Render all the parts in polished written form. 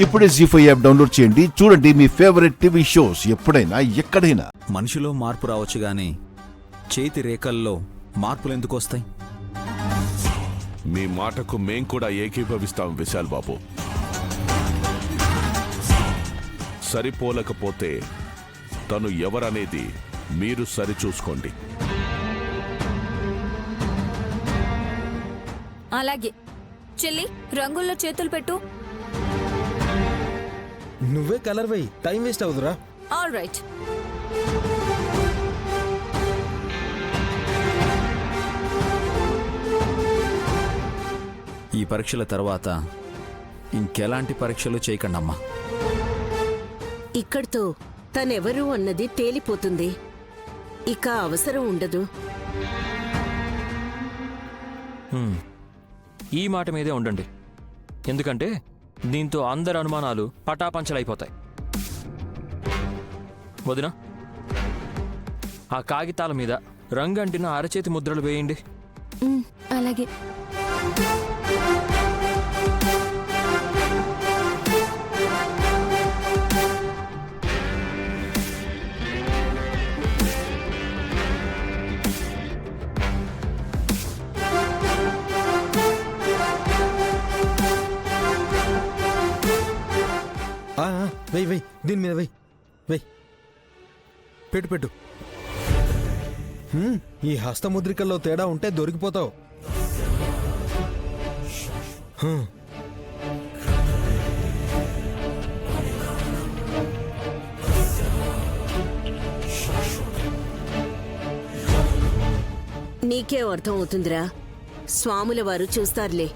ఇప్పుడే జీ5 app download చేయండి. చూడండి మీ ఫేవరెట్ టీవీ షోస్ ఎప్పుడైనా ఎక్కడైనా. మనిషిలో మార్పు రావచ్చు గాని చేతి రేఖల్లో మార్పులు ఎందుకు వస్తాయి? మీ మాటకు మేం కూడా ఏకీభవిస్తాం విశాల్ బాబు. సరిపోలేకపోతే తను ఎవరనేది మీరు సరిచూసుకోండి. అలాగే చెల్లి, రంగుల్లో చేతులు పెట్టు. నువ్వే కలర్ వేయి, టైం వేస్ట్ అవుతురా. All right. ఈ పరీక్షల తర్వాత ఇంకెలాంటి పరీక్షలు చేయకండమ్మా. ఇక్కడితో తనెవరు అన్నది తేలిపోతుంది. ఇక అవసరం ఉండదు. ఈ మాట మీదే ఉండండి, ఎందుకంటే దీంతో అందరి అనుమానాలు పటాపంచలైపోతాయి. వదినా, ఆ కాగితాల మీద రంగంటిన అరచేతి ముద్రలు వేయండి. అలాగే. వెయ్యి వెయ్యి, దీని మీద వెయ్యి వెయ్యి, పెట్టు పెట్టు. ఈ హస్తముద్రికల్లో తేడా ఉంటే దొరికిపోతావు. నీకే అర్థం అవుతుందిరా, స్వాముల వారు చూస్తారులే.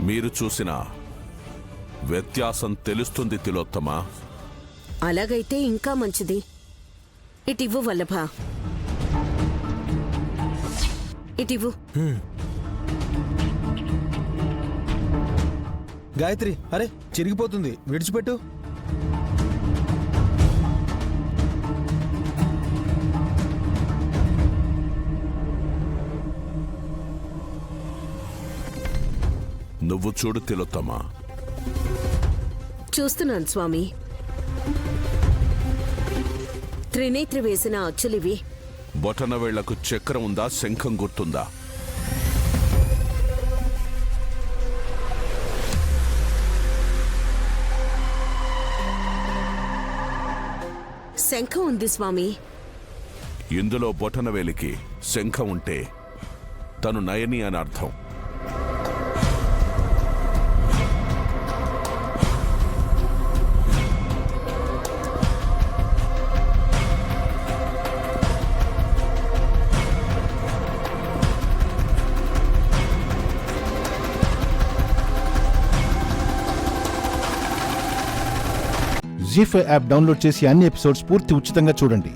మీరు చూసిన వ్యత్యాసం తెలుస్తుంది తిలోత్తమా. అలాగైతే ఇంకా మంచిది. ఇటివ్వు వల్లభ, ఇటివ్వు. గాయత్రి, అరే చిరిగిపోతుంది, విడిచిపెట్టు. నువ్వు చూడు తిలోత్తమా. చూస్తున్నాను స్వామి. త్రినేత్రి వేసిన అచ్చులివి. బొటన వేళ్లకు చక్రం ఉందా, శంఖం గుర్తుందా? శంఖం ఉంది స్వామి. ఇందులో బొటన వేలికి శంఖం ఉంటే తను నయని అని అర్థం. జీ5 యాప్ డౌన్లోడ్ చేసి అన్ని ఎపిసోడ్స్ పూర్తి ఉచితంగా చూడండి.